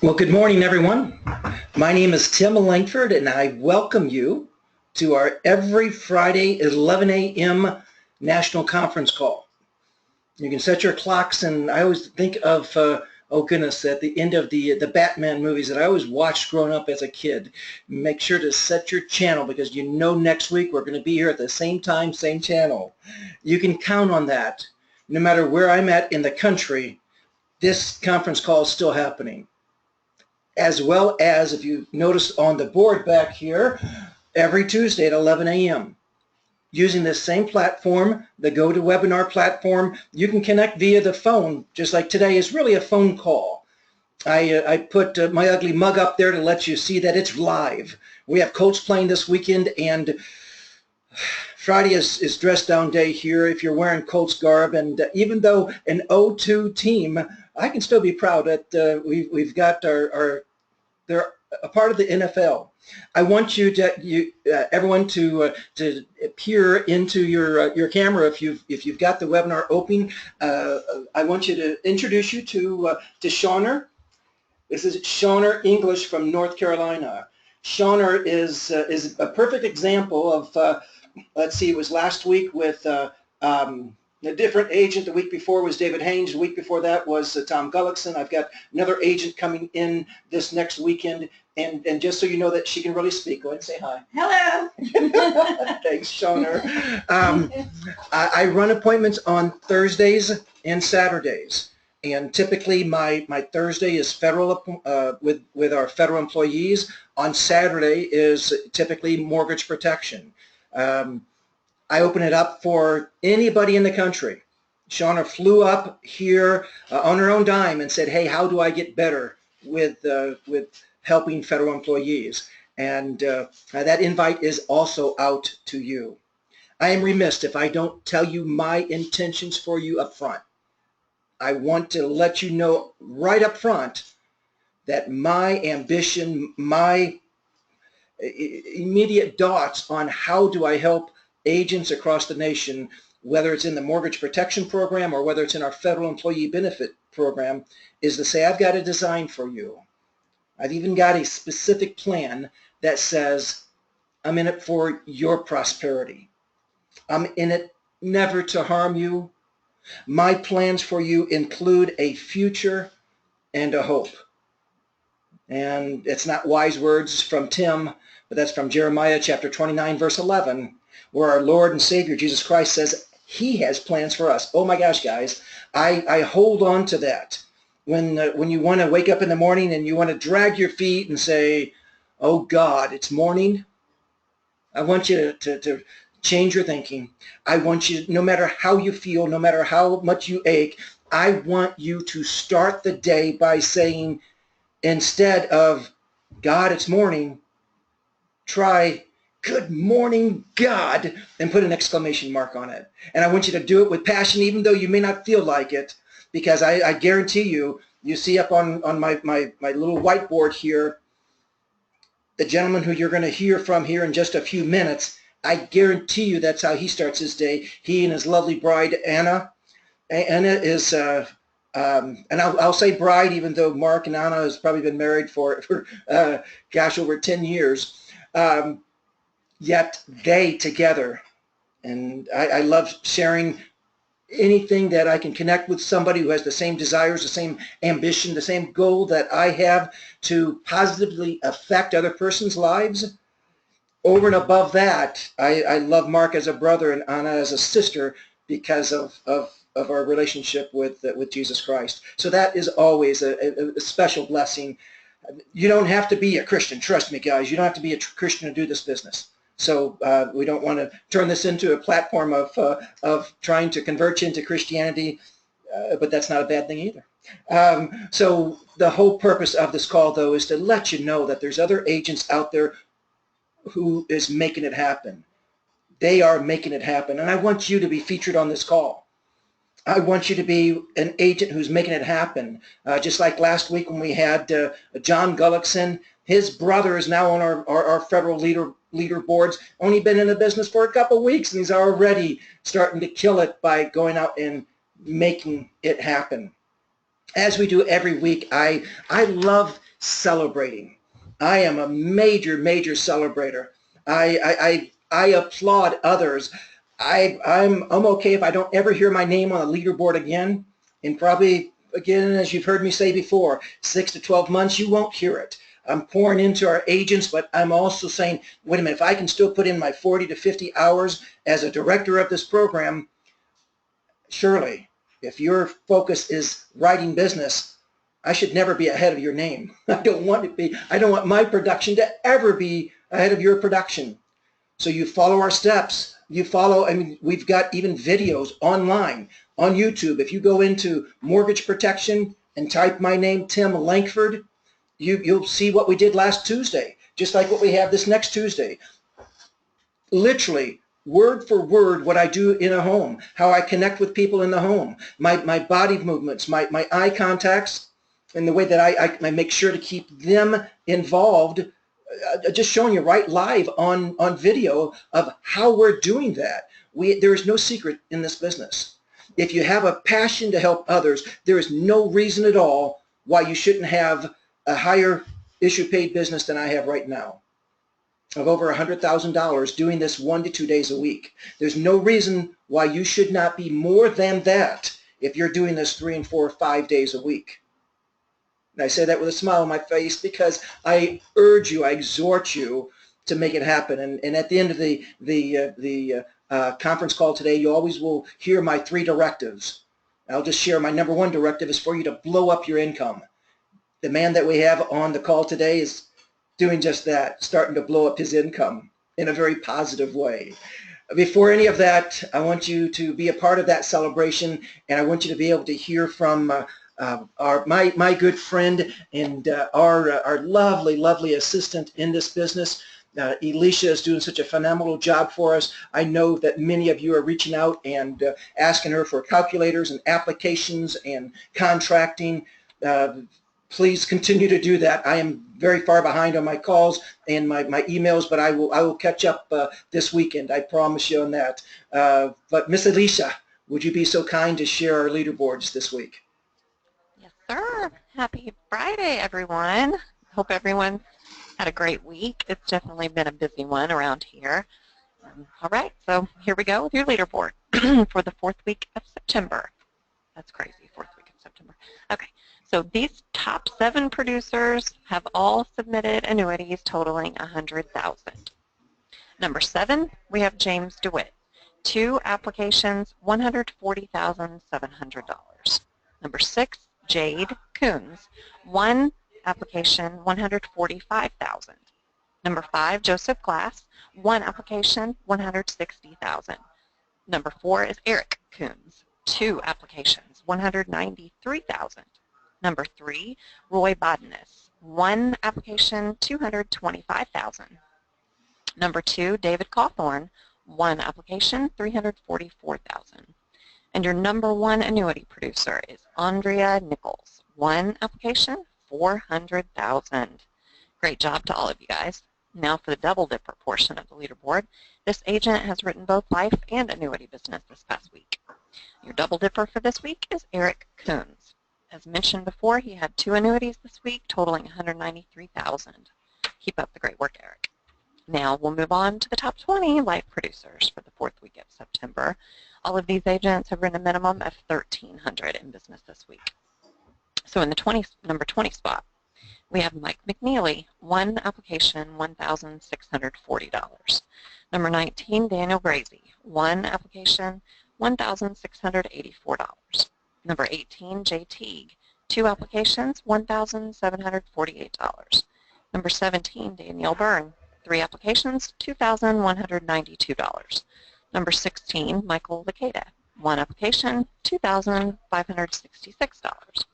Well, good morning, everyone. My name is Tim Langford, and I welcome you to our every Friday 11 a.m. national conference call. You can set your clocks, and I always think of, oh goodness, at the end of the Batman movies that I always watched growing up as a kid. Make sure to set your channel because you know next week we're going to be here at the same time, same channel. You can count on that. No matter where I'm at in the country, this conference call is still happening. As well as, if you notice on the board back here, every Tuesday at 11 a.m. Using this same platform, the GoToWebinar platform, you can connect via the phone, just like today is really a phone call. I put my ugly mug up there to let you see that it's live. We have Colts playing this weekend, and Friday is dress down day here if you're wearing Colts garb, and even though an 0-2 team, I can still be proud that we've got they're a part of the NFL. I want everyone to peer into your camera if you've got the webinar open. I want you to introduce you to Shauner. This is Shauner English from North Carolina. Shauner is a perfect example of let's see, it was last week with a different agent. The week before was David Haynes. The week before that was Tom Gullickson. I've got another agent coming in this next weekend. And just so you know that she can really speak, go ahead and say hi. Hello. Thanks, Shauner. I run appointments on Thursdays and Saturdays. And typically my Thursday is federal with our federal employees. On Saturday is typically mortgage protection. I open it up for anybody in the country. Shauner flew up here on her own dime and said, hey, how do I get better with helping federal employees? And that invite is also out to you. I am remiss if I don't tell you my intentions for you up front. I want to let you know right up front that my ambition, my immediate thoughts on how do I help agents across the nation, whether it's in the mortgage protection program or whether it's in our federal employee benefit program, is to say, I've got a design for you. I've even got a specific plan that says, I'm in it for your prosperity. I'm in it never to harm you. My plans for you include a future and a hope. And it's not wise words from Tim, but that's from Jeremiah chapter 29, verse 11, where our Lord and Savior Jesus Christ says he has plans for us. Oh my gosh, guys, I hold on to that. When you want to wake up in the morning and you want to drag your feet and say, oh God, it's morning, I want you to change your thinking. I want you, no matter how you feel, no matter how much you ache, I want you to start the day by saying, instead of, God, it's morning, try, good morning, God, and put an exclamation mark on it. And I want you to do it with passion, even though you may not feel like it, because I guarantee you see up on my little whiteboard here, the gentleman who you're going to hear from here in just a few minutes, I guarantee you that's how he starts his day. He and his lovely bride, Anna. Anna is, and I'll say bride, even though Mark and Anna has probably been married for gosh, over 10 years. Yet they together, and I love sharing anything that I can connect with somebody who has the same desires, the same ambition, the same goal that I have to positively affect other person's lives. Over and above that, I love Mark as a brother and Anna as a sister because of our relationship with Jesus Christ. So that is always a special blessing. You don't have to be a Christian. Trust me, guys. You don't have to be a Christian to do this business. So we don't want to turn this into a platform of trying to convert you into Christianity, but that's not a bad thing either. So the whole purpose of this call, though, is to let you know that there's other agents out there who is making it happen. They are making it happen, and I want you to be featured on this call. I want you to be an agent who's making it happen. Just like last week when we had John Gullickson, his brother is now on our federal leader boards, only been in the business for a couple of weeks, and he's already starting to kill it by going out and making it happen. as we do every week, I love celebrating. I am a major, major celebrator. I applaud others. I'm okay if I don't ever hear my name on a leaderboard again. And probably, again, as you've heard me say before, 6 to 12 months, you won't hear it. I'm pouring into our agents, but I'm also saying, wait a minute, if I can still put in my 40 to 50 hours as a director of this program, surely, if your focus is writing business, I should never be ahead of your name. I don't want to be. I don't want my production to ever be ahead of your production. So you follow our steps. You follow, I mean, we've got even videos online on YouTube. If you go into mortgage protection and type my name, Tim Lankford, you'll see what we did last Tuesday, just like what we have this next Tuesday. Literally, word for word, what I do in a home, how I connect with people in the home, my body movements, my eye contacts, and the way that I make sure to keep them involved, just showing you right live on video of how we're doing that. There is no secret in this business. If you have a passion to help others, there is no reason at all why you shouldn't have a higher issue paid business than I have right now of over $100,000 doing this 1 to 2 days a week. There's no reason why you should not be more than that if you're doing this 3 and 4 or 5 days a week. And I say that with a smile on my face because I urge you, I exhort you to make it happen. And at the end of the conference call today, you always will hear my 3 directives. I'll just share my number 1 directive is for you to blow up your income. The man that we have on the call today is doing just that, starting to blow up his income in a very positive way. Before any of that, I want you to be a part of that celebration, and I want you to be able to hear from my good friend and our lovely, lovely assistant in this business. Elisha is doing such a phenomenal job for us. I know that many of you are reaching out and asking her for calculators and applications and contracting. Please continue to do that. I am very far behind on my calls and my emails, but I will catch up this weekend. I promise you on that. But Miss Alicia, would you be so kind to share our leaderboards this week? Yes, sir. Happy Friday, everyone. Hope everyone had a great week. It's definitely been a busy one around here. All right, so here we go with your leaderboard for the 4th week of September. That's crazy, 4th week of September. Okay, so these top 7 producers have all submitted annuities totaling $100,000. Number 7, we have James DeWitt. 2 applications, $140,700. Number 6, Jade Coons. 1 application, $145,000. Number 5, Joseph Glass. 1 application, $160,000. Number 4 is Eric Coons. 2 applications, $193,000. Number 3, Roy Bodness. 1 application, $225,000. Number 2, David Cawthorn. 1 application, $344,000. And your number 1 annuity producer is Andrea Nichols. 1 application, $400,000. Great job to all of you guys. Now for the double dipper portion of the leaderboard. This agent has written both life and annuity business this past week. Your double dipper for this week is Eric Coons. As mentioned before, he had 2 annuities this week totaling $193,000. Keep up the great work, Eric. Now we'll move on to the top 20 life producers for the 4th week of September. All of these agents have written a minimum of $1,300 in business this week. So in the number 20 spot, we have Mike McNeely. 1 application, $1,640. Number 19, Daniel Grazie. 1 application, $1,684. Number 18, Jay Teague. 2 applications, $1,748. Number 17, Danielle Byrne. 3 applications, $2,192. Number 16, Michael Licata. 1 application, $2,566.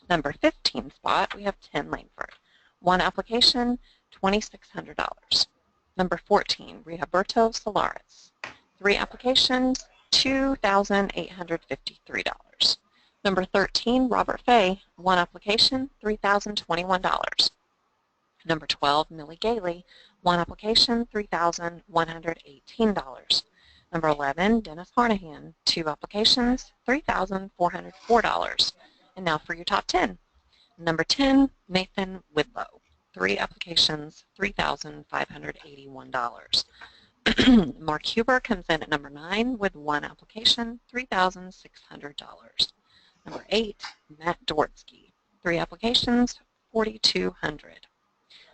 Number 15 spot, we have Tim Langford. 1 application, $2,600. Number 14, Rigoberto Solares. 3 applications, $2,853. Number 13, Robert Fay. 1 application, $3,021. Number 12, Millie Gailey. 1 application, $3,118. Number 11, Dennis Harnahan. 2 applications, $3,404. And now for your top 10. Number 10, Nathan Widlow. 3 applications, $3,581. Mark Huber comes in at number 9 with 1 application, $3,600. Number 8, Matt Dortsky. 3 applications, $4,200.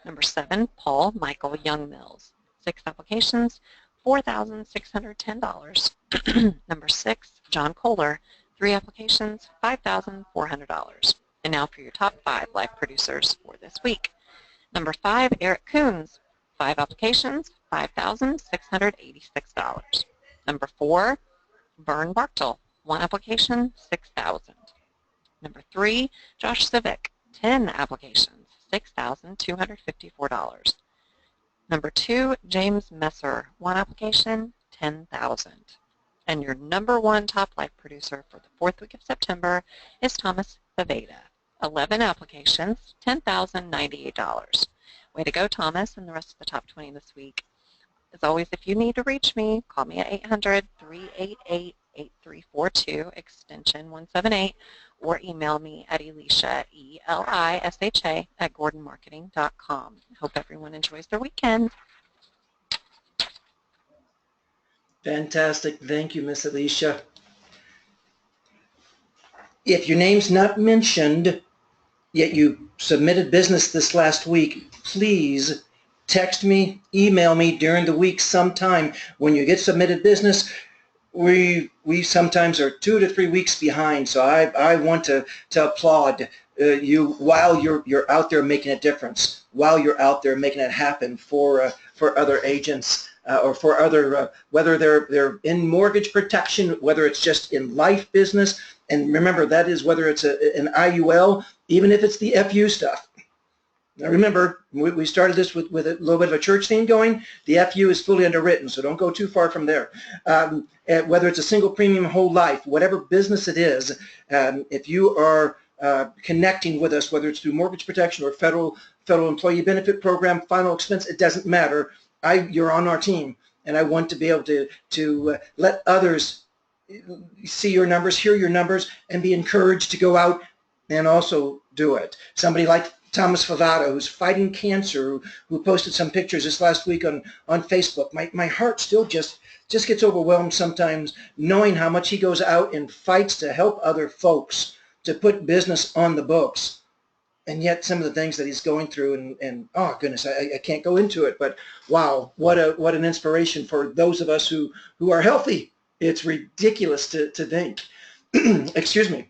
Number 7, Paul Michael Young Mills. 6 applications, $4,610. Number 6, John Kohler. 3 applications, $5,400. And now for your top 5 live producers for this week. Number 5, Eric Coons. 5 applications, $5,686. Number 4, Vern Bartel. 1 application, $6,000. Number 3, Josh Civic. 10 applications, $6,254. Number 2, James Messer. 1 application, $10,000. And your number 1 top live producer for the 4th week of September is Thomas Faveda. 11 applications, $10,098. Way to go, Thomas, and the rest of the top 20 this week. As always, if you need to reach me, call me at 800-388-8342, extension 178, or email me at Elisha, E-L-I-S-H-A, at gordonmarketing.com. Hope everyone enjoys their weekend. Fantastic. Thank you, Miss Alicia. If your name's not mentioned, yet you submitted business this last week, please text me, email me during the week sometime. When you get submitted business, we sometimes are 2 to 3 weeks behind. So I want to applaud you while you're out there making a difference, while you're out there making it happen for other agents. Or for other, whether they're in mortgage protection, whether it's just in life business, and remember that is whether it's an IUL, even if it's the FU stuff. Now remember, we started this with a little bit of a church theme going. The FU is fully underwritten, so don't go too far from there. Whether it's a single premium whole life, whatever business it is, if you are connecting with us, whether it's through mortgage protection or federal employee benefit program, final expense, it doesn't matter. You're on our team, and I want to be able to let others see your numbers, hear your numbers, and be encouraged to go out and also do it. Somebody like Thomas Favada, who's fighting cancer, who posted some pictures this last week on Facebook. My heart still just gets overwhelmed sometimes knowing how much he goes out and fights to help other folks to put business on the books. And yet some of the things that he's going through, and oh goodness, I can't go into it, but wow, what an inspiration for those of us who are healthy. It's ridiculous to think. Excuse me.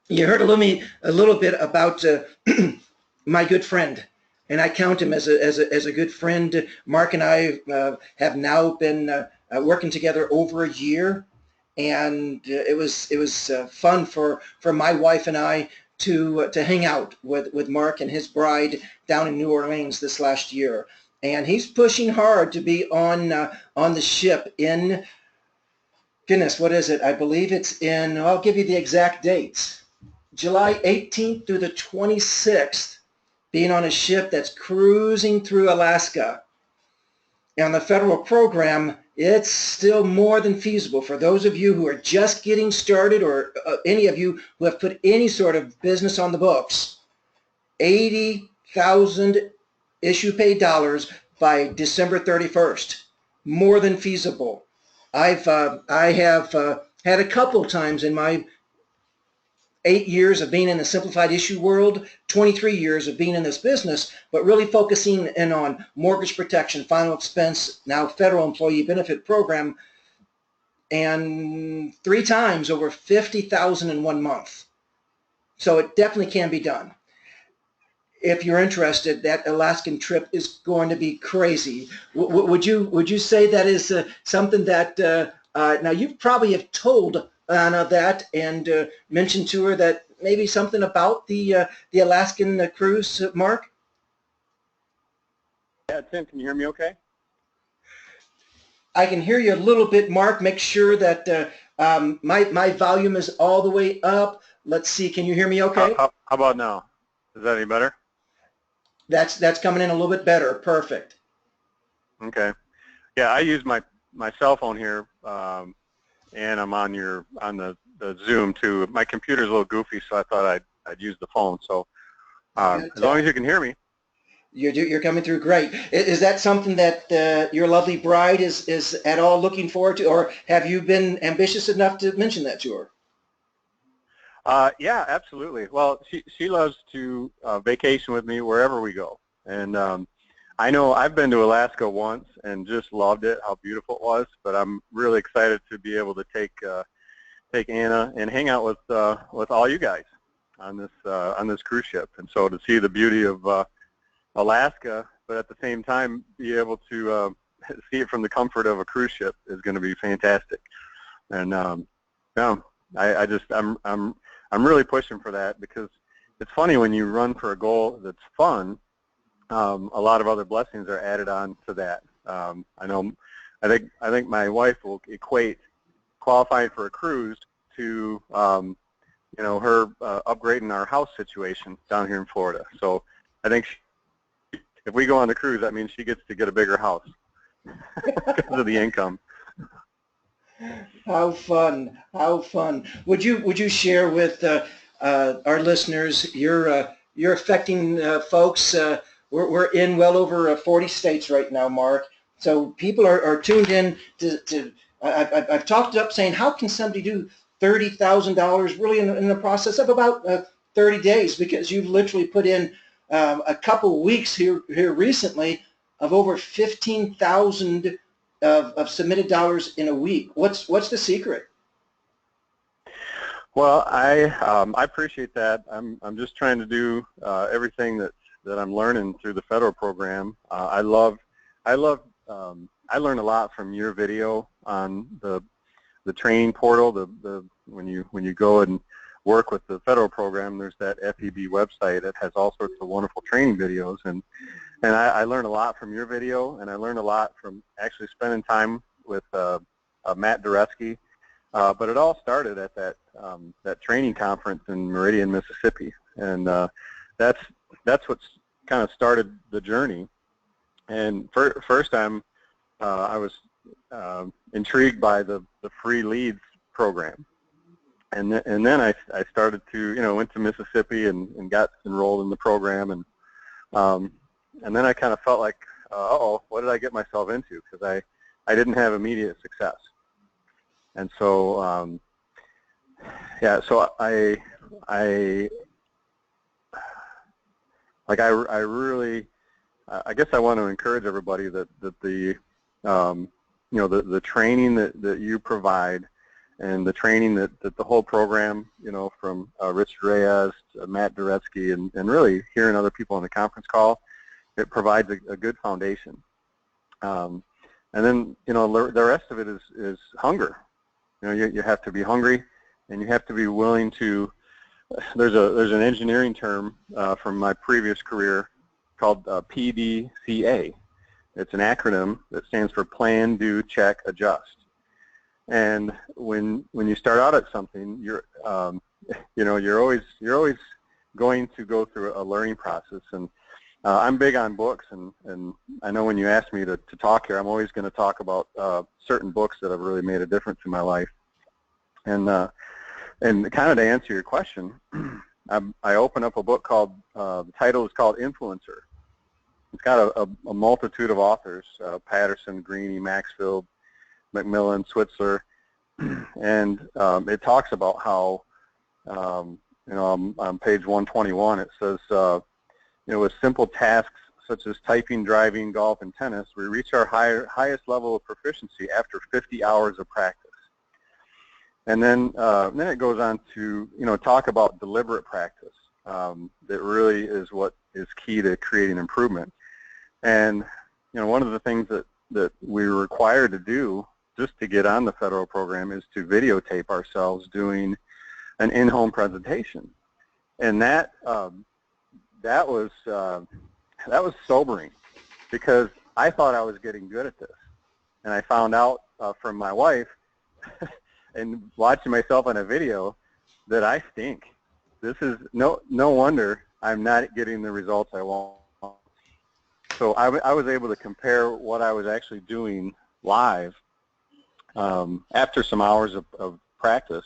You heard a little bit about my good friend, and I count him as a good friend. Mark and I have now been working together over a year, and it was fun for my wife and I to hang out with Mark and his bride down in New Orleans this last year. And he's pushing hard to be on the ship in, goodness, what is it? I believe it's in, I'll give you the exact dates, July 18th through the 26th, being on a ship that's cruising through Alaska. And the federal program, it's still more than feasible for those of you who are just getting started, or any of you who have put any sort of business on the books. 80,000 issue paid dollars by December 31st. More than feasible. I have had a couple times in my 8 years of being in the simplified issue world, 23 years of being in this business, but really focusing in on mortgage protection, final expense, now federal employee benefit program, and 3 times over 50,000 in 1 month. So it definitely can be done. If you're interested, that Alaskan trip is going to be crazy. Would you say that is something that now you probably have told Anna that and mentioned to her that maybe something about the Alaskan cruise, Mark? Yeah, Tim, can you hear me okay? I can hear you a little bit, Mark. Make sure that my volume is all the way up. Let's see. Can you hear me okay? How about now? Is that any better? That's coming in a little bit better. Perfect. Okay. Yeah, I use my cell phone here, and I'm on the Zoom too. My computer's a little goofy, so I thought I'd use the phone. So as long as you can hear me. You're coming through great. Is that something that your lovely bride is at all looking forward to, or have you been ambitious enough to mention that to her? Yeah, absolutely. Well, she loves to vacation with me wherever we go, and I know I've been to Alaska once and just loved it, how beautiful it was. But I'm really excited to be able to take Anna and hang out with all you guys on this cruise ship, and so to see the beauty of Alaska, but at the same time be able to see it from the comfort of a cruise ship is going to be fantastic. And yeah, I'm really pushing for that, because it's funny when you run for a goal that's fun, a lot of other blessings are added on to that. I think my wife will equate qualifying for a cruise to her upgrading our house situation down here in Florida. So I think if we go on the cruise, that means she gets to get a bigger house because of the income. How fun! How fun! Would you share with our listeners you're affecting folks? We're in well over 40 states right now, Mark. So people are tuned in to I've talked it up saying, how can somebody do $30,000 really in the process of about 30 days? Because you've literally put in a couple weeks here recently of over 15,000 of submitted dollars in a week. What's the secret? Well, I appreciate that. I'm just trying to do everything that I'm learning through the federal program. I learn a lot from your video on the training portal. When you go and work with the federal program, there's that FEB website that has all sorts of wonderful training videos, and I learned a lot from your video, and I learned a lot from actually spending time with Matt Dureski. But it all started at that training conference in Meridian, Mississippi, and that's what's kind of started the journey. And first time, I was intrigued by the free leads program. And then I started to, went to Mississippi and got enrolled in the program, and then I kind of felt like, uh-oh, what did I get myself into? Because I didn't have immediate success. And so, yeah, so I really, I guess I want to encourage everybody that the training that you provide, and the training that the whole program, from Richard Reyes to Matt Dureski, and really hearing other people on the conference call, it provides a good foundation. And then, the rest of it is hunger. You have to be hungry, and you have to be willing to. There's an engineering term from my previous career called PDCA. It's an acronym that stands for Plan, Do, Check, Adjust. And when you start out at something, you're always going to go through a learning process. And I'm big on books, and I know when you ask me to talk here, I'm always going to talk about certain books that have really made a difference in my life. And kind of to answer your question, I open up a book called, the title is called Influencer. It's got a multitude of authors, Patterson, Greene, Maxfield, Macmillan, Switzler, and it talks about how, on page 121, it says, with simple tasks such as typing, driving, golf, and tennis, we reach our highest level of proficiency after 50 hours of practice. And then it goes on to talk about deliberate practice. That really is what is key to creating improvement. And one of the things that we're required to do just to get on the federal program is to videotape ourselves doing an in-home presentation. And that was sobering, because I thought I was getting good at this, and I found out from my wife and watching myself on a video that I stink. This is no wonder I'm not getting the results I want. So I was able to compare what I was actually doing live after some hours of practice,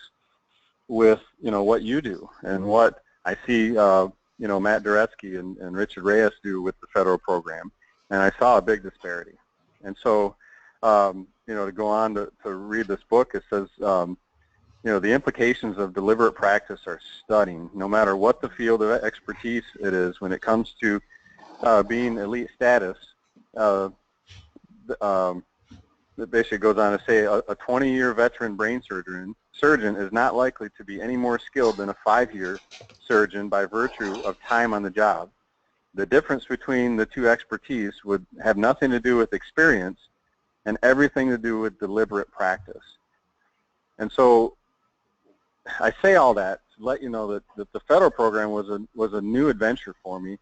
with, what you do and what I see, Matt Duretsky and Richard Reyes do with the federal program, and I saw a big disparity. And so, to go on to read this book, it says, the implications of deliberate practice are stunning, no matter what the field of expertise it is. When it comes to being elite status, it basically goes on to say a 20-year veteran brain surgeon is not likely to be any more skilled than a 5-year surgeon by virtue of time on the job. The difference between the two expertise would have nothing to do with experience and everything to do with deliberate practice. And so I say all that to let you know that the federal program was a new adventure for me,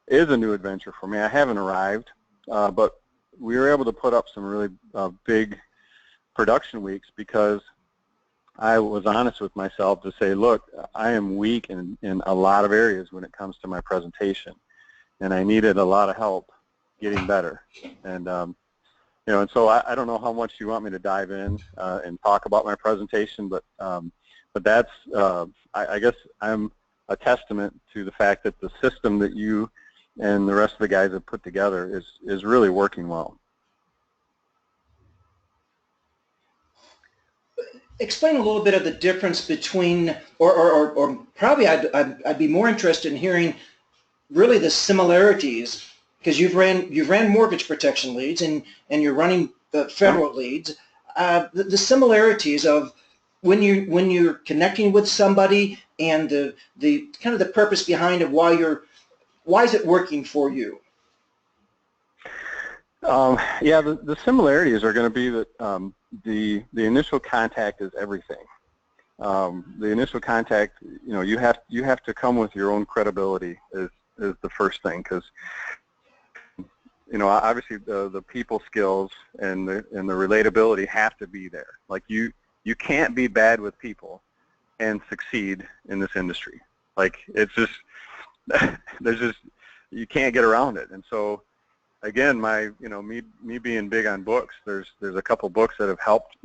is a new adventure for me. I haven't arrived, but we were able to put up some really big production weeks because I was honest with myself to say, look, I am weak in a lot of areas when it comes to my presentation, and I needed a lot of help getting better. And and so I don't know how much you want me to dive in and talk about my presentation, but that's I guess I'm a testament to the fact that the system that you and the rest of the guys have put together is really working well. Explain a little bit of the difference between, or probably I'd be more interested in hearing really the similarities, because you've ran mortgage protection leads and you're running the federal leads. The similarities of when you're connecting with somebody and the kind of the purpose behind it, why is it working for you? Yeah, the similarities are going to be that the initial contact is everything. The initial contact, you have to come with your own credibility is the first thing, because obviously the people skills and the relatability have to be there. Like you can't be bad with people and succeed in this industry. Like it's just you can't get around it. And so again, me being big on books, there's a couple books that have helped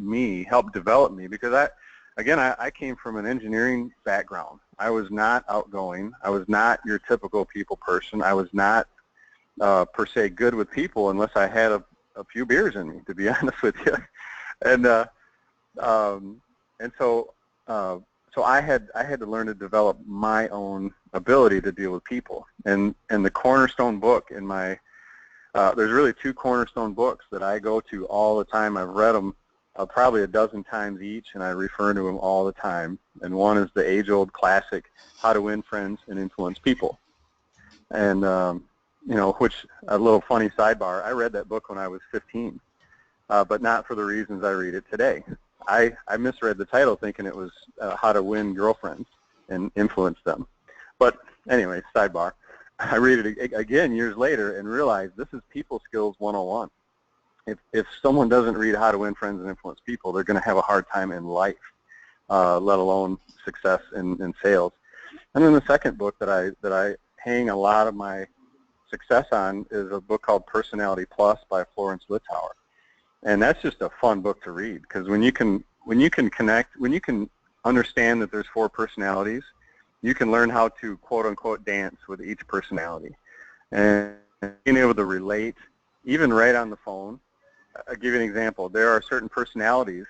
develop me, because I came from an engineering background. I was not outgoing. I was not your typical people person. I was not per se good with people unless I had a few beers in me, to be honest with you. And so I had to learn to develop my own ability to deal with people. And the cornerstone book in my there's really two cornerstone books that I go to all the time. I've read them probably a dozen times each, and I refer to them all the time. And one is the age-old classic, How to Win Friends and Influence People. And, which, a little funny sidebar, I read that book when I was 15, but not for the reasons I read it today. I misread the title thinking it was How to Win Girlfriends and Influence Them. But anyway, sidebar. I read it again years later and realized this is people skills 101. If someone doesn't read How to Win Friends and Influence People, they're going to have a hard time in life, let alone success in sales. And then the second book that I hang a lot of my success on is a book called Personality Plus by Florence Littauer. And that's just a fun book to read, because when you can understand that there's 4 personalities, you can learn how to quote-unquote dance with each personality. And being able to relate, even right on the phone. I'll give you an example. There are certain personalities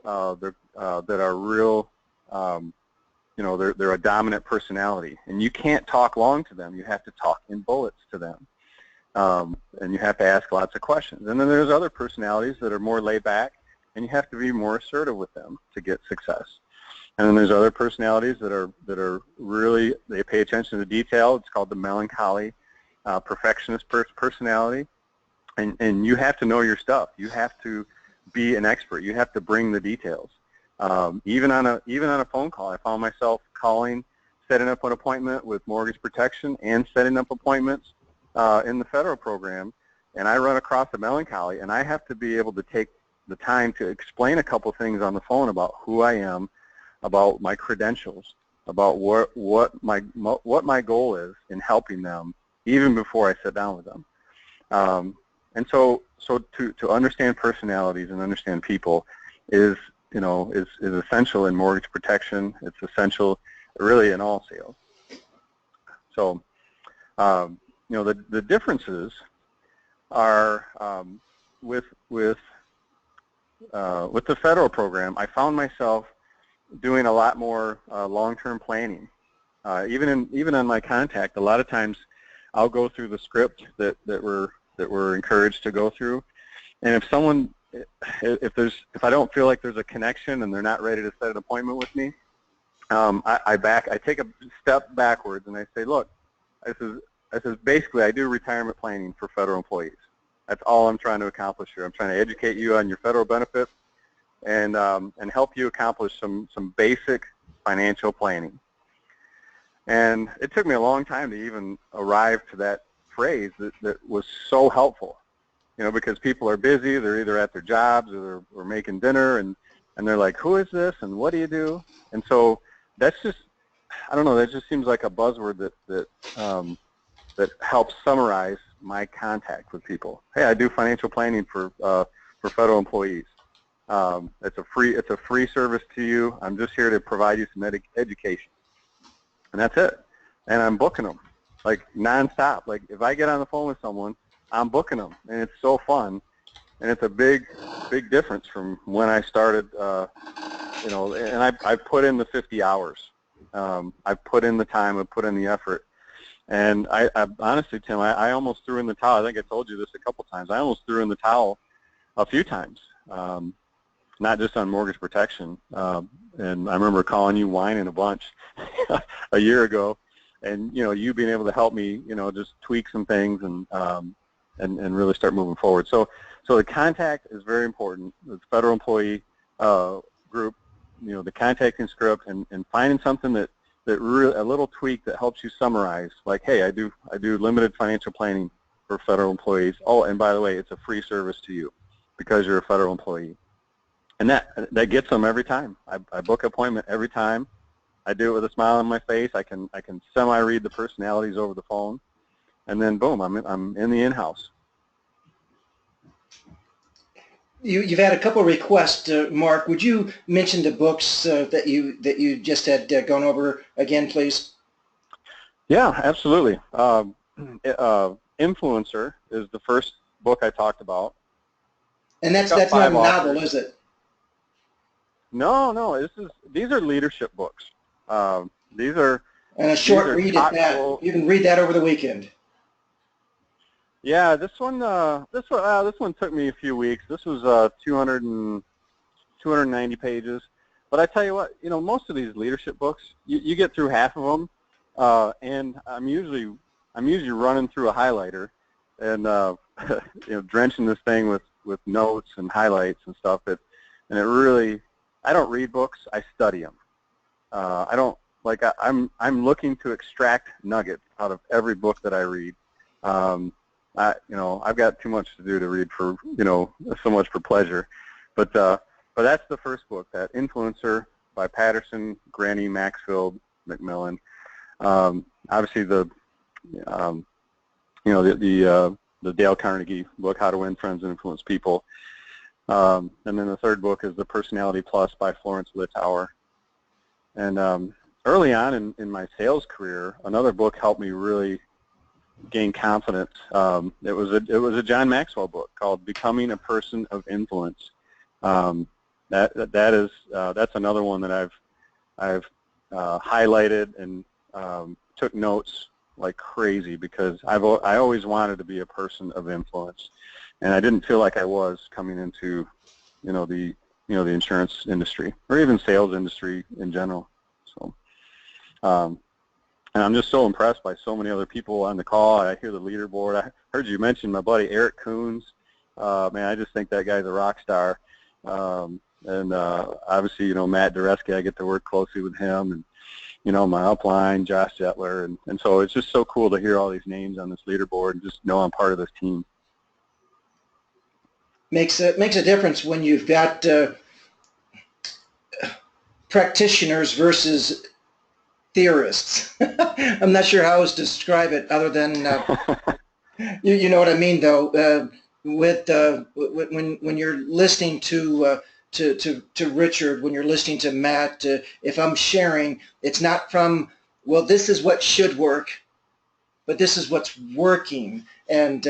that are real, they're a dominant personality. And you can't talk long to them. You have to talk in bullets to them. And you have to ask lots of questions. And then there's other personalities that are more laid back, and you have to be more assertive with them to get success. And then there's other personalities that are really, they pay attention to detail. It's called the melancholy perfectionist personality. And you have to know your stuff. You have to be an expert. You have to bring the details. Even on a phone call, I found myself setting up an appointment with mortgage protection and setting up appointments in the federal program. And I run across the melancholy, and I have to be able to take the time to explain a couple things on the phone about who I am, about my credentials, about what my goal is in helping them, even before I sit down with them. And so to understand personalities and understand people is is essential in mortgage protection. It's essential really in all sales. So, the differences are with the federal program. I found myself doing a lot more long-term planning. Even on my contact, a lot of times I'll go through the script that we're encouraged to go through, and if I don't feel like there's a connection and they're not ready to set an appointment with me, I take a step backwards and I say, look, I says basically I do retirement planning for federal employees. That's all I'm trying to accomplish here. I'm trying to educate you on your federal benefits and help you accomplish some basic financial planning. And it took me a long time to even arrive to that phrase that was so helpful, because people are busy. They're either at their jobs or they're making dinner, and they're like, who is this and what do you do? And so that's just, I don't know, that just seems like a buzzword that helps summarize my contact with people. Hey, I do financial planning for federal employees. It's a free service to you. I'm just here to provide you some education. And that's it. And I'm booking them, like nonstop. Like if I get on the phone with someone, I'm booking them, and it's so fun. And it's a big difference from when I started. And I put in the 50 hours. I put in the time. I put in the effort. And I honestly, Tim, I almost threw in the towel. I think I told you this a couple times. I almost threw in the towel a few times. Not just on mortgage protection. And I remember calling you whining a bunch a year ago, and you being able to help me, just tweak some things and really start moving forward. So the contact is very important. The federal employee group, the contacting script, and finding something that really, a little tweak that helps you summarize. Like, hey, I do limited financial planning for federal employees. Oh, and by the way, it's a free service to you because you're a federal employee. And that gets them every time. I book an appointment every time. I do it with a smile on my face. I can semi-read the personalities over the phone, and then boom, I'm in the in-house. You've had a couple of requests, Mark. Would you mention the books that you just had gone over again, please? Yeah, absolutely. Influencer is the first book I talked about. And that's not a novel, is it? No. These are leadership books. These are and a short read at that. You can read that over the weekend. Yeah, this one took me a few weeks. This was 290 pages. But I tell you what, most of these leadership books, you get through half of them, and I'm usually running through a highlighter and drenching this thing with notes and highlights and stuff. And it really, I don't read books. I study them. I'm looking to extract nuggets out of every book that I read. I've got too much to do to read for, so much for pleasure. But that's the first book, that Influencer by Patterson, Granny, Maxfield, McMillan. Obviously the Dale Carnegie book, How to Win Friends and Influence People. And then the third book is The Personality Plus by Florence Littauer. And early on in my sales career, another book helped me really gain confidence. It was a John Maxwell book called Becoming a Person of Influence. That's another one that I've highlighted and took notes like crazy, because I always wanted to be a person of influence, and I didn't feel like I was coming into the insurance industry or even sales industry in general. So and I'm just so impressed by so many other people on the call. I hear the leaderboard. I heard you mention my buddy Eric Coons. Man, I just think that guy's a rock star. And obviously, Matt Dureski, I get to work closely with him, and my upline, Josh Jetler, and so it's just so cool to hear all these names on this leaderboard and just know I'm part of this team. Makes a difference when you've got practitioners versus theorists. I'm not sure how else to describe it other than you know what I mean, though. When you're listening to to Richard when you're listening to Matt. If I'm sharing, it's not from, well, this is what should work, but this is what's working, and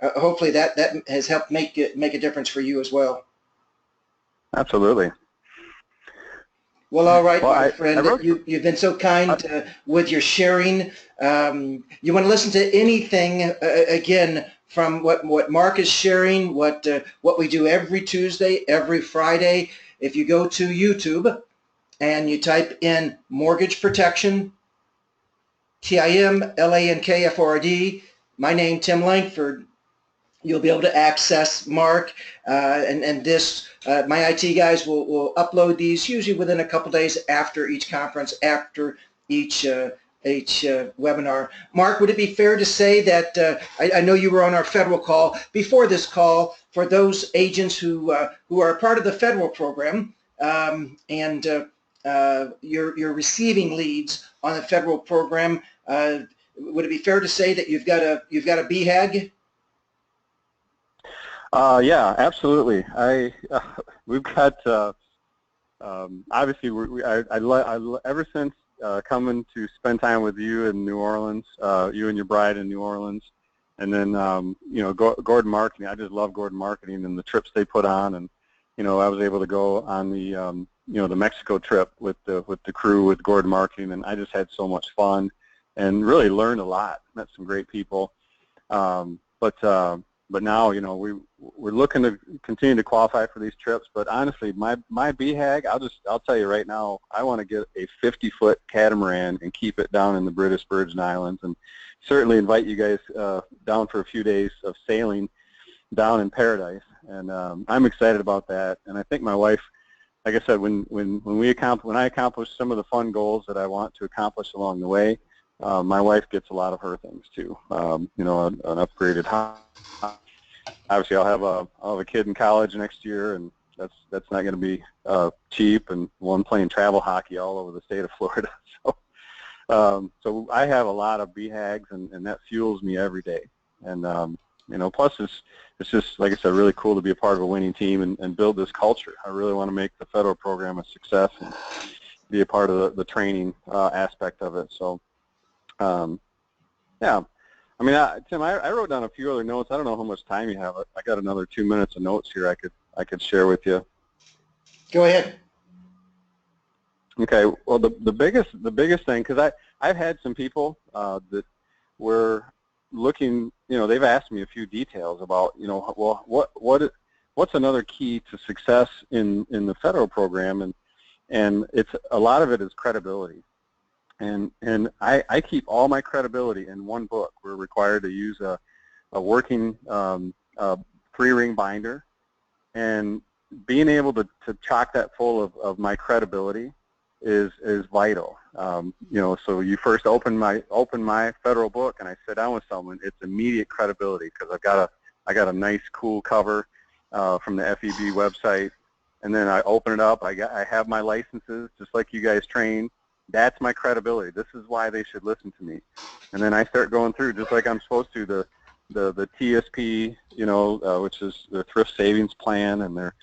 hopefully that has helped make a difference for you as well. Absolutely. Well, all right, Well, my friend, you've been so kind with your sharing. You want to listen to anything, again, from what Mark is sharing, what we do every Tuesday, every Friday. If you go to YouTube and you type in mortgage protection, TIMLANKFORD, my name, Tim Langford, you'll be able to access Mark and this. My IT guys will upload these usually within a couple days after each conference, after each webinar. Mark, would it be fair to say that I know you were on our federal call before this call, for those agents who are a part of the federal program, and you're receiving leads on the federal program? Would it be fair to say that you've got a BHAG? Yeah, absolutely. We've got obviously ever since coming to spend time with you in New Orleans, you and your bride in New Orleans, and then Gordon Marketing. I just love Gordon Marketing and the trips they put on, and I was able to go on the the Mexico trip with the crew with Gordon Marketing, and I just had so much fun and really learned a lot. Met some great people, but now, we're looking to continue to qualify for these trips. But honestly, my BHAG, I'll tell you right now, I want to get a 50-foot catamaran and keep it down in the British Virgin Islands, and certainly invite you guys down for a few days of sailing down in paradise. And I'm excited about that. And I think my wife, like I said, when I accomplish some of the fun goals that I want to accomplish along the way, my wife gets a lot of her things too. An upgraded house. Obviously, I'll have a kid in college next year, and that's not going to be cheap. And one playing travel hockey all over the state of Florida. So I have a lot of BHAGs, and that fuels me every day. And plus it's just, like I said, really cool to be a part of a winning team and build this culture. I really want to make the federal program a success and be a part of the training aspect of it. So. Yeah, I mean, Tim, I wrote down a few other notes. I don't know how much time you have. I got another 2 minutes of notes here I could share with you. Go ahead. Okay. Well, the biggest thing, because I've had some people that were looking. They've asked me a few details about well, what's another key to success in the federal program, and it's a lot of it is credibility. And I keep all my credibility in one book. We're required to use a working 3-ring binder, and being able to chock that full of my credibility is vital. So you first open my federal book, and I sit down with someone. It's immediate credibility, because I got a nice cool cover from the FEB website, and then I open it up. I have my licenses, just like you guys train. That's my credibility. This is why they should listen to me. And then I start going through, just like I'm supposed to, the TSP, which is the Thrift Savings Plan, and their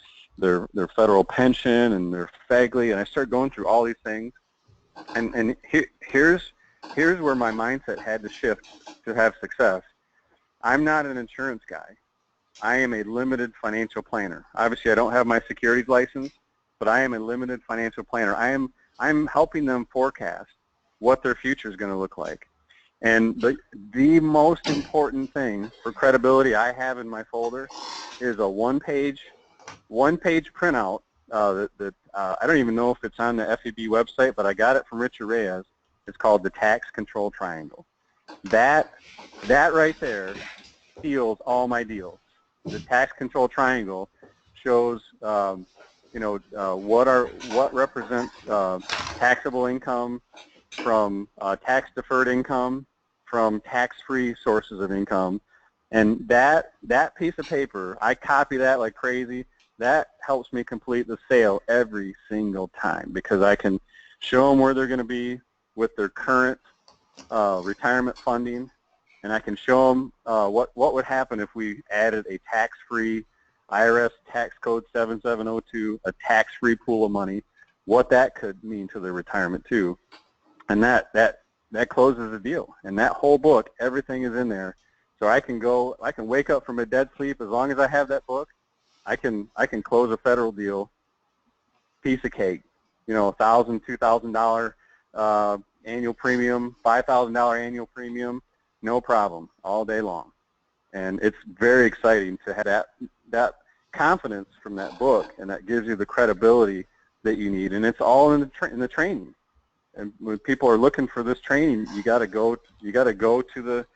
federal pension, and their FEGLI, and I start going through all these things. And here's where my mindset had to shift to have success. I'm not an insurance guy. I am a limited financial planner. Obviously, I don't have my securities license, but I am a limited financial planner. I'm helping them forecast what their future is going to look like. And the most important thing for credibility I have in my folder is a one-page printout that I don't even know if it's on the FEB website, but I got it from Richard Reyes. It's called the Tax Control Triangle. That right there seals all my deals. The Tax Control Triangle shows what represents taxable income from tax-deferred income, from tax-free sources of income, and that piece of paper, I copy that like crazy. That helps me complete the sale every single time, because I can show them where they're going to be with their current retirement funding, and I can show them what would happen if we added a tax-free IRS tax code 7702, a tax-free pool of money, what that could mean to their retirement too. And that closes the deal. And that whole book, everything is in there. So I can wake up from a dead sleep as long as I have that book. I can close a federal deal, piece of cake. You know, $1,000, $2,000 annual premium, $5,000 annual premium, no problem, all day long. And it's very exciting to have that confidence from that book, and that gives you the credibility that you need. And it's all in the training. And when people are looking for this training, you got to go to the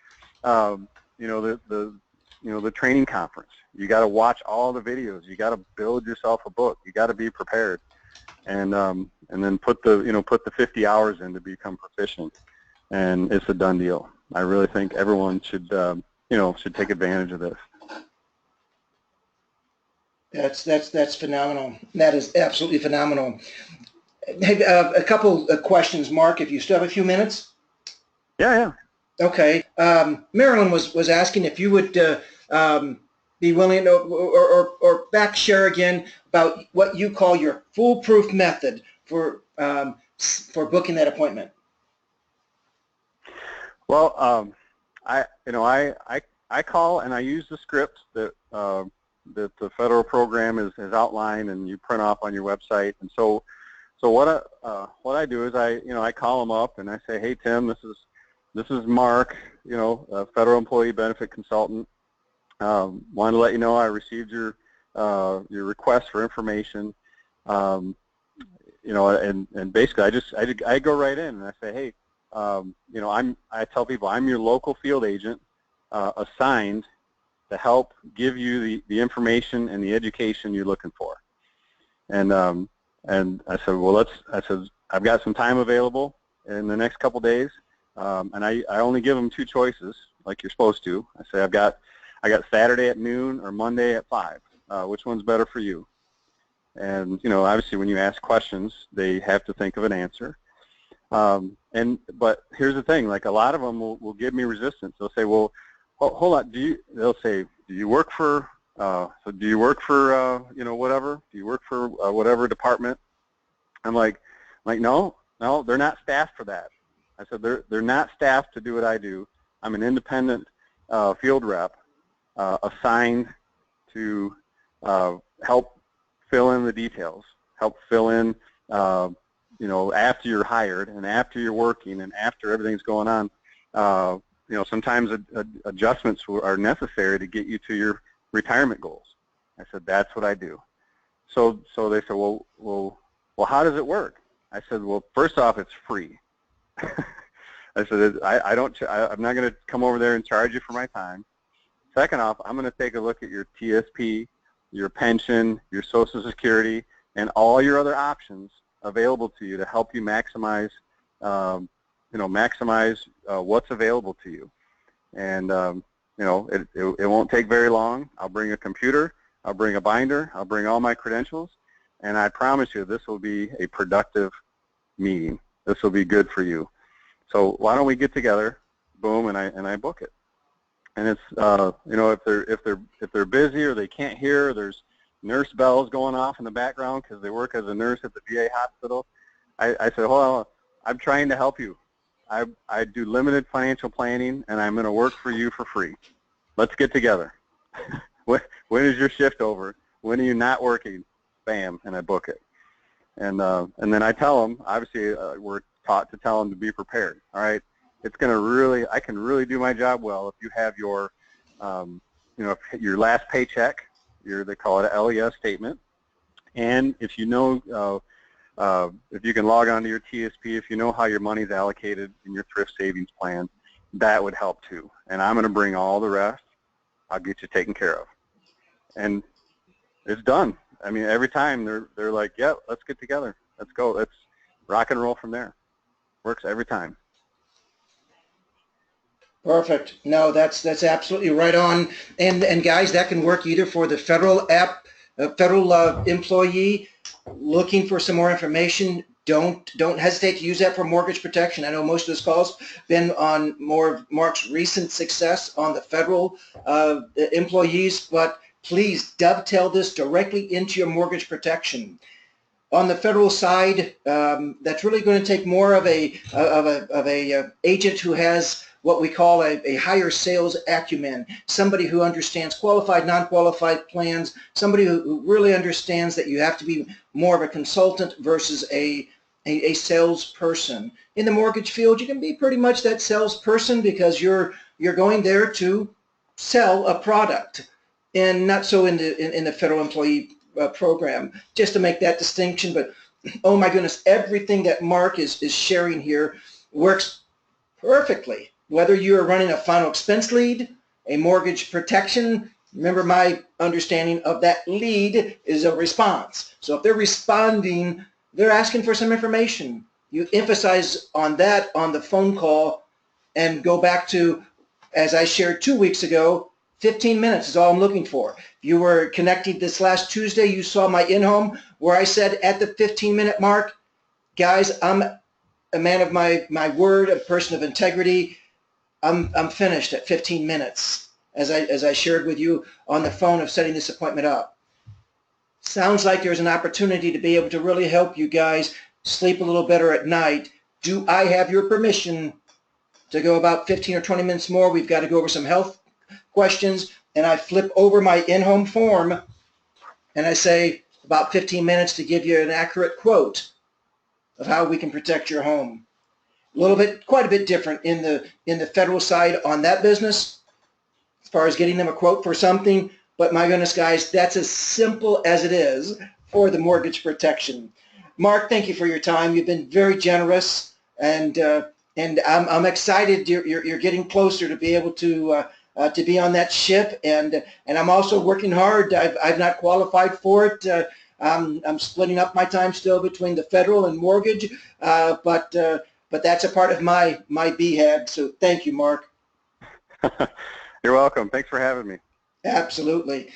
the training conference. You got to watch all the videos. You got to build yourself a book. You got to be prepared, and then put the 50 hours in to become proficient, and it's a done deal. I really think everyone should take advantage of this. That's phenomenal. That is absolutely phenomenal. Hey, a couple of questions, Mark, if you still have a few minutes. Yeah. Okay. Marilyn was asking if you would be willing to, or back share again about what you call your foolproof method for booking that appointment. Well, I call and I use the script that the federal program has outlined, and you print off on your website. And so what I do is I call them up and I say, hey Tim, this is Mark, a federal employee benefit consultant. Wanted to let you know I received your request for information. And basically I go right in and I say, hey, I tell people I'm your local field agent assigned to help give you the information and the education you're looking for. And I said, well, I've got some time available in the next couple days, and I only give them two choices, like you're supposed to. I say I got Saturday at noon or Monday at 5. Which one's better for you? And obviously when you ask questions, they have to think of an answer. But here's the thing: like a lot of them will give me resistance. They'll say, well, hold on. They'll say, do you work for? Whatever? Do you work for whatever department? I'm like, no, they're not staffed for that. I said, they're not staffed to do what I do. I'm an independent field rep assigned to help fill in the details, help fill in, after you're hired and after you're working and after everything's going on. Sometimes adjustments are necessary to get you to your retirement goals. I said, that's what I do. So they said, well, how does it work? I said, well, first off, it's free. I said, I'm not going to come over there and charge you for my time. Second off, I'm going to take a look at your TSP, your pension, your Social Security, and all your other options available to you to help you maximize, what's available to you. And it won't take very long. I'll bring a computer, I'll bring a binder, I'll bring all my credentials, and I promise you this will be a productive meeting. This will be good for you. So why don't we get together? Boom, and I book it. And it's if they're busy or they can't hear, or there's nurse bells going off in the background because they work as a nurse at the VA hospital. I said, hold on, I'm trying to help you. I do limited financial planning, and I'm going to work for you for free. Let's get together. When is your shift over? When are you not working? Bam, and I book it. And then I tell them, obviously we're taught to tell them to be prepared. All right, I can really do my job well if you have your, your last paycheck, they call it an LES statement, and if you know, if you can log on to your TSP, if you know how your money's allocated in your thrift savings plan, that would help too. And I'm going to bring all the rest. I'll get you taken care of. And it's done. I mean, every time they're like, yeah, let's get together. Let's go. Let's rock and roll from there. Works every time. Perfect. No, that's absolutely right on. And guys, that can work either for the federal employee looking for some more information. Don't hesitate to use that for mortgage protection. I know most of this call's been on more of Mark's recent success on the federal employees, but please dovetail this directly into your mortgage protection. On the federal side, that's really going to take more of a agent who has what we call a higher sales acumen, somebody who understands qualified, non-qualified plans, somebody who really understands that you have to be more of a consultant versus a salesperson. In the mortgage field, you can be pretty much that salesperson because you're going there to sell a product, and not so in the federal employee program, just to make that distinction. But oh my goodness, everything that Mark is sharing here works perfectly. Whether you're running a final expense lead, a mortgage protection, remember my understanding of that lead is a response. So if they're responding, they're asking for some information. You emphasize on that on the phone call and go back to, as I shared 2 weeks ago, 15 minutes is all I'm looking for. If you were connecting this last Tuesday, you saw my in-home where I said at the 15-minute mark, guys, I'm a man of my word, a person of integrity. I'm finished at 15 minutes, as I shared with you on the phone of setting this appointment up. Sounds like there's an opportunity to be able to really help you guys sleep a little better at night. Do I have your permission to go about 15 or 20 minutes more? We've got to go over some health questions, and I flip over my in-home form and I say about 15 minutes to give you an accurate quote of how we can protect your home. A little bit, quite a bit different in the federal side on that business as far as getting them a quote for something, but my goodness, guys, that's as simple as it is for the mortgage protection. Mark, thank you for your time. You've been very generous, and I'm excited you're getting closer to be able to be on that ship, and I'm also working hard. I've not qualified for it. I'm splitting up my time still between the federal and mortgage, but that's a part of my BHAG. So thank you, Mark. You're welcome. Thanks for having me. Absolutely.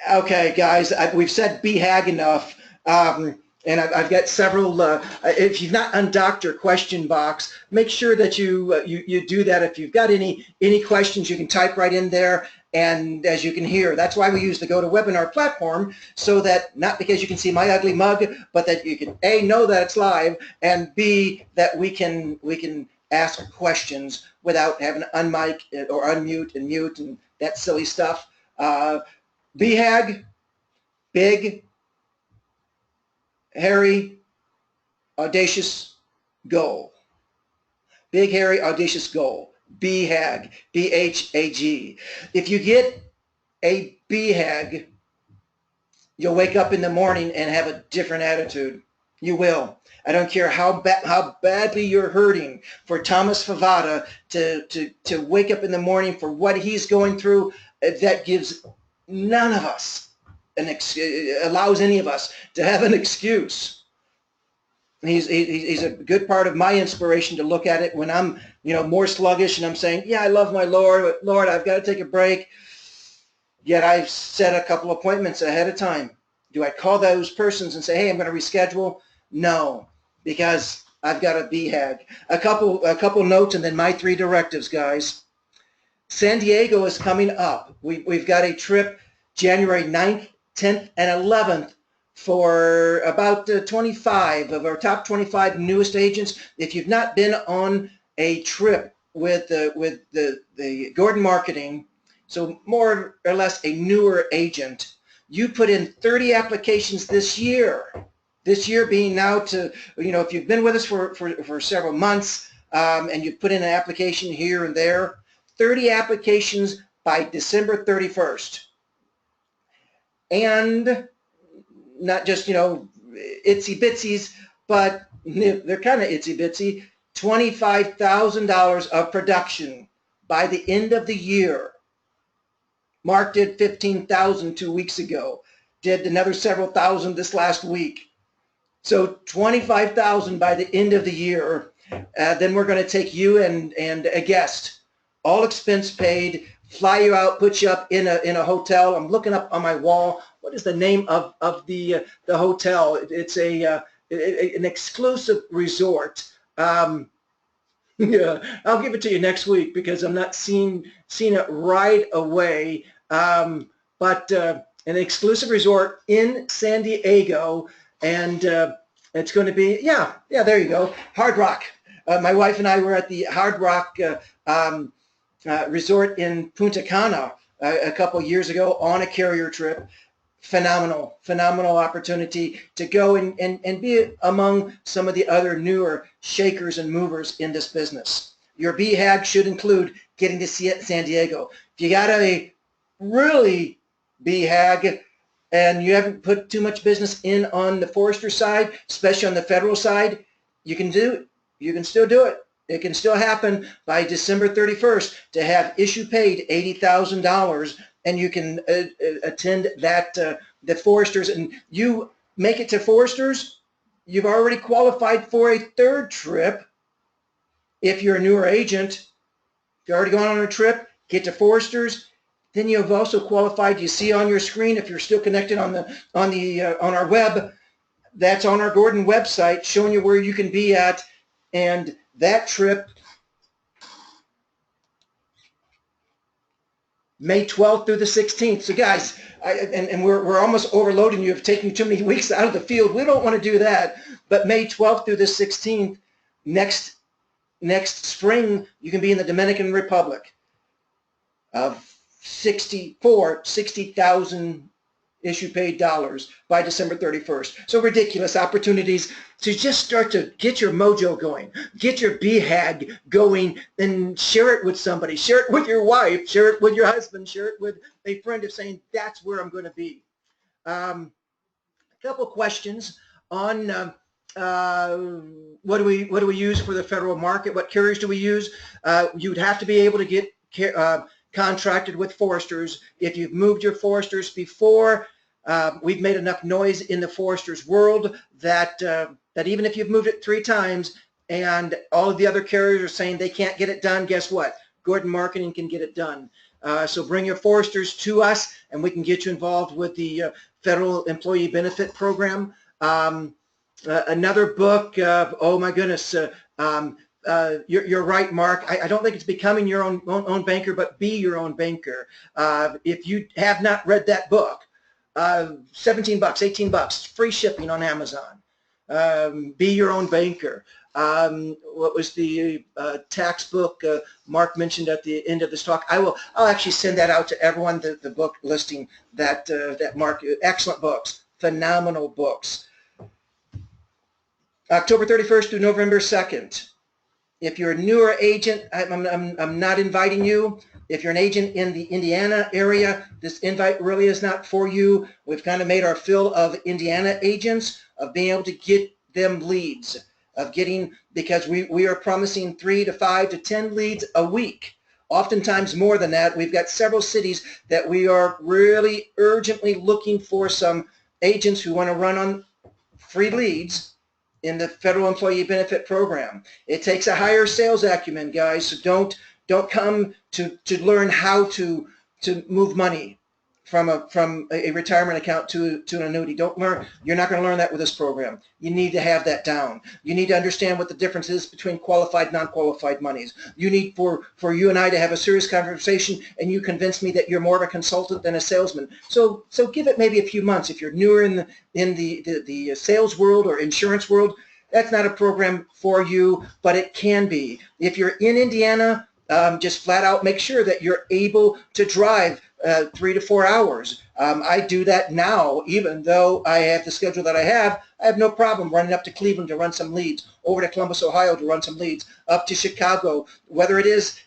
Okay, guys, we've said BHAG enough. And I've got several. If you've not undocked your question box, make sure that you do that. If you've got any questions, you can type right in there. And as you can hear, that's why we use the GoToWebinar platform, so that not because you can see my ugly mug, but that you can A, know that it's live, and B, that we can ask questions without having to unmic or unmute and mute and that silly stuff. BHAG, big, hairy, audacious goal. Big, hairy, audacious goal. BHAG, B-H-A-G. If you get a BHAG, you'll wake up in the morning and have a different attitude. You will. I don't care how badly you're hurting. For Thomas Favada to wake up in the morning for what he's going through, that gives none of us allows any of us to have an excuse. He's a good part of my inspiration to look at it when I'm more sluggish and I'm saying, yeah, I love my Lord, but Lord, I've got to take a break. Yet I've set a couple appointments ahead of time. Do I call those persons and say, hey, I'm going to reschedule? No, because I've got a BHAG. A couple notes and then my 3 directives, guys. San Diego is coming up. We've got a trip January 9th, 10th, and 11th for about 25 of our top 25 newest agents. If you've not been on a trip with the Gordon Marketing, so more or less a newer agent, you put in 30 applications this year. This year being now to, if you've been with us for several months and you've put in an application here and there, 30 applications by December 31st. And not just, itsy bitsies, but they're kind of itsy bitsy, $25,000 of production by the end of the year. Mark did 15,000 2 weeks ago, did another several thousand this last week. So 25,000 by the end of the year. Then we're going to take you and a guest, all expense paid, fly you out, put you up in a hotel. I'm looking up on my wall. What is the name of the hotel? It's an exclusive resort. Yeah, I'll give it to you next week because I'm not seeing it right away. but an exclusive resort in San Diego, and it's going to be, yeah, there you go, Hard Rock. My wife and I were at the Hard Rock resort in Punta Cana a couple years ago on a carrier trip. Phenomenal opportunity to go and be among some of the other newer shakers and movers in this business. Your BHAG should include getting to see it in San Diego. If you got a really BHAG and you haven't put too much business in on the forester side, especially on the federal side, you can do it. You can still do it. It can still happen by December 31st to have issue paid $80,000, and you can attend that the foresters, and you make it to foresters, you've already qualified for a third trip. If you're a newer agent, if you've already gone on a trip, get to foresters, then you've also qualified. You see on your screen, if you're still connected on our web, that's on our Gordon website showing you where you can be at, and that trip, May 12th through the 16th. So guys, we're almost overloading you of taking too many weeks out of the field. We don't want to do that. But May 12th through the 16th, next spring, you can be in the Dominican Republic. Of 60,000 issue paid dollars by December 31st. So ridiculous opportunities to just start to get your mojo going, get your BHAG going, and share it with somebody. Share it with your wife, share it with your husband, share it with a friend of saying, that's where I'm going to be. A couple questions on what do we use for the federal market? What carriers do we use? You would have to be able to get contracted with foresters. If you've moved your foresters before, we've made enough noise in the foresters world that that even if you've moved it 3 times and all of the other carriers are saying they can't get it done, guess what? Gordon Marketing can get it done. So bring your foresters to us and we can get you involved with the Federal Employee Benefit Program. Another book, oh my goodness, you're right, Mark. I don't think it's becoming your own banker, but be your own banker. If you have not read that book, $17, $18, free shipping on Amazon. Be your own banker. What was the tax book Mark mentioned at the end of this talk? I'll actually send that out to everyone. The book listing that Mark. Excellent books, phenomenal books. October 31st through November 2nd. If you're a newer agent, I'm not inviting you. If you're an agent in the Indiana area, this invite really is not for you. We've kind of made our fill of Indiana agents, of being able to get them leads, because we are promising 3 to 5 to 10 leads a week. Oftentimes more than that. We've got several cities that we are really urgently looking for some agents who want to run on free leads in the Federal Employee Benefit Program. It takes a higher sales acumen, guys. So don't come to learn how to move money from a retirement account to an annuity. You're not going to learn that with this program. You need to have that down. You need to understand what the difference is between qualified, non-qualified monies. You need for you and I to have a serious conversation, and you convince me that you're more of a consultant than a salesman. So give it maybe a few months. If you're newer in the sales world or insurance world, that's not a program for you, but it can be. If you're in Indiana, just flat out make sure that you're able to drive 3 to 4 hours. I do that now, even though I have the schedule that I have no problem running up to Cleveland to run some leads, over to Columbus, Ohio to run some leads, up to Chicago, whether it is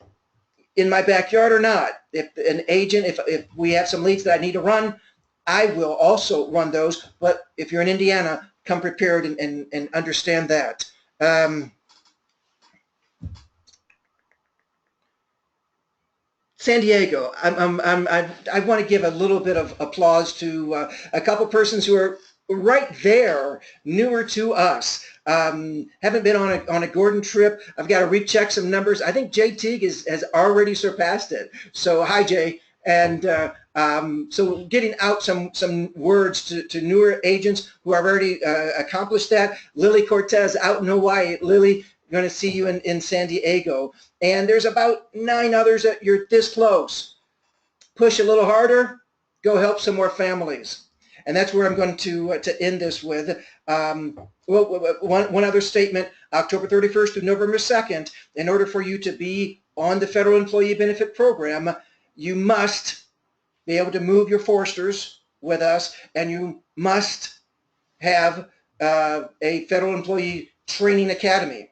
in my backyard or not. If an agent, if we have some leads that I need to run, I will also run those. But if you're in Indiana, come prepared and understand that. San Diego, I want to give a little bit of applause to a couple persons who are right there, newer to us. Haven't been on a Gordon trip. I've got to recheck some numbers. I think Jay Teague has already surpassed it. So hi, Jay. And so getting out some words to newer agents who have already accomplished that. Lily Cortez out in Hawaii. Lily, going to see you in San Diego. And there's about 9 others that you're this close. Push a little harder. Go help some more families. And that's where I'm going to end this with. One other statement, October 31st through November 2nd, in order for you to be on the Federal Employee Benefit Program, you must be able to move your foresters with us, and you must have a Federal Employee Training Academy.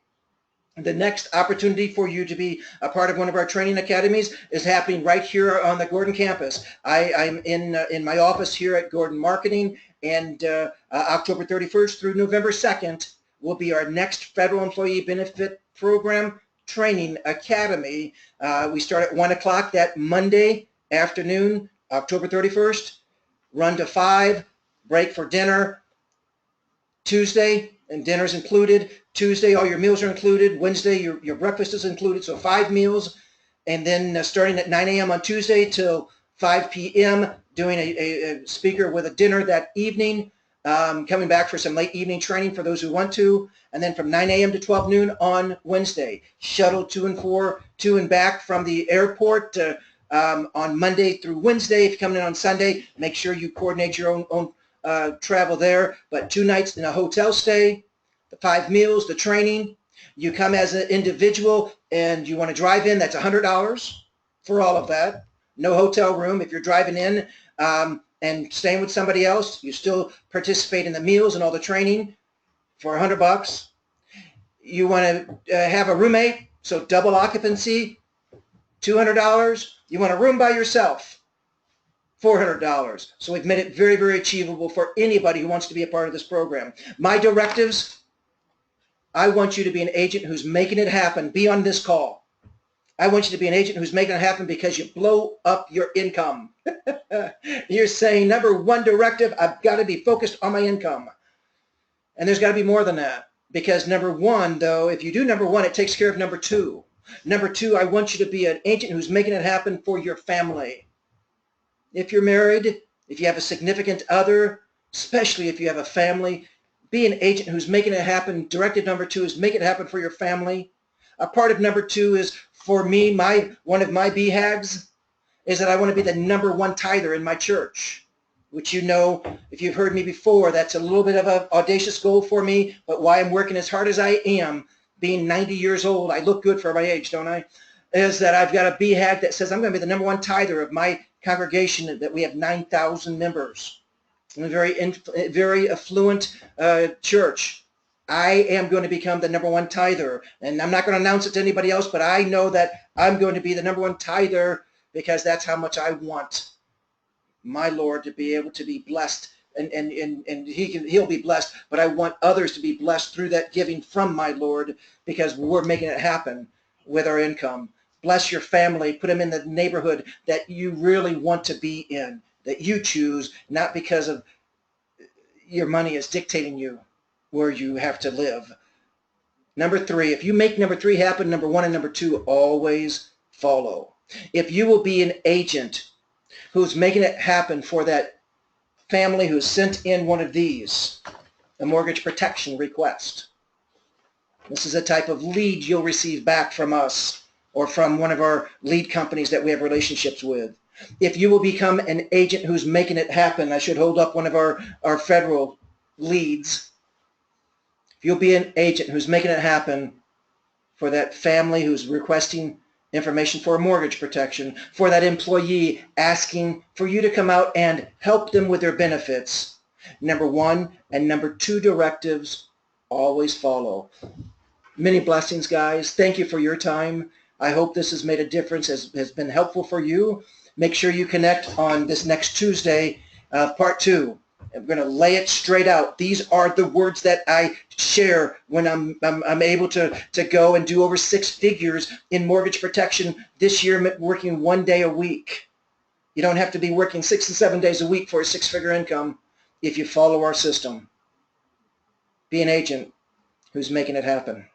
The next opportunity for you to be a part of one of our training academies is happening right here on the Gordon campus. I'm in my office here at Gordon Marketing, and October 31st through November 2nd will be our next Federal Employee Benefit Program Training Academy. We start at 1 o'clock that Monday afternoon, October 31st, run to 5, break for dinner. Tuesday, and dinner's included. Tuesday, all your meals are included. Wednesday, your breakfast is included, so 5 meals. And then starting at 9 a.m. on Tuesday till 5 p.m., doing a speaker with a dinner that evening, coming back for some late evening training for those who want to. And then from 9 a.m. to 12 noon on Wednesday, shuttle to and back from the airport on Monday through Wednesday. If you're coming in on Sunday, make sure you coordinate your own travel there, but 2 nights in a hotel stay, the 5 meals, the training. You come as an individual and you want to drive in, that's $100 for all of that. No hotel room. If you're driving in and staying with somebody else, you still participate in the meals and all the training for $100. You want to have a roommate, so double occupancy, $200. You want a room by yourself, $400. So we've made it very, very achievable for anybody who wants to be a part of this program. My directives, I want you to be an agent who's making it happen. Be on this call. I want you to be an agent who's making it happen because you blow up your income. You're saying, number one directive, I've got to be focused on my income. And there's got to be more than that. Because number one, though, if you do number one, it takes care of number two. Number two, I want you to be an agent who's making it happen for your family. If you're married, if you have a significant other, especially if you have a family, be an agent who's making it happen. Directive number two is make it happen for your family. A part of number two is, for me, one of my BHAGs is that I want to be the number one tither in my church, which, you know, if you've heard me before, that's a little bit of an audacious goal for me, but why I'm working as hard as I am, being 90 years old, I look good for my age, don't I, is that I've got a BHAG that says I'm going to be the number one tither of my congregation, that we have 9,000 members. In a very affluent church. I am going to become the number one tither. And I'm not going to announce it to anybody else, but I know that I'm going to be the number one tither because that's how much I want my Lord to be able to be blessed. And he'll be blessed, but I want others to be blessed through that giving from my Lord, because we're making it happen with our income. Bless your family. Put them in the neighborhood that you really want to be in, that you choose, not because of your money is dictating you where you have to live. Number three, if you make number three happen, number one and number two always follow. If you will be an agent who's making it happen for that family who's sent in one of these, a mortgage protection request. This is a type of lead you'll receive back from us or from one of our lead companies that we have relationships with. If you will become an agent who's making it happen, I should hold up one of our federal leads. If you'll be an agent who's making it happen for that family who's requesting information for a mortgage protection, for that employee asking for you to come out and help them with their benefits, number one and number two directives always follow. Many blessings, guys. Thank you for your time. I hope this has made a difference, has been helpful for you. Make sure you connect on this next Tuesday, part two. I'm going to lay it straight out. These are the words that I share when I'm able to go and do over 6 figures in mortgage protection this year, working 1 day a week. You don't have to be working 6 and 7 days a week for a 6-figure income if you follow our system. Be an agent who's making it happen.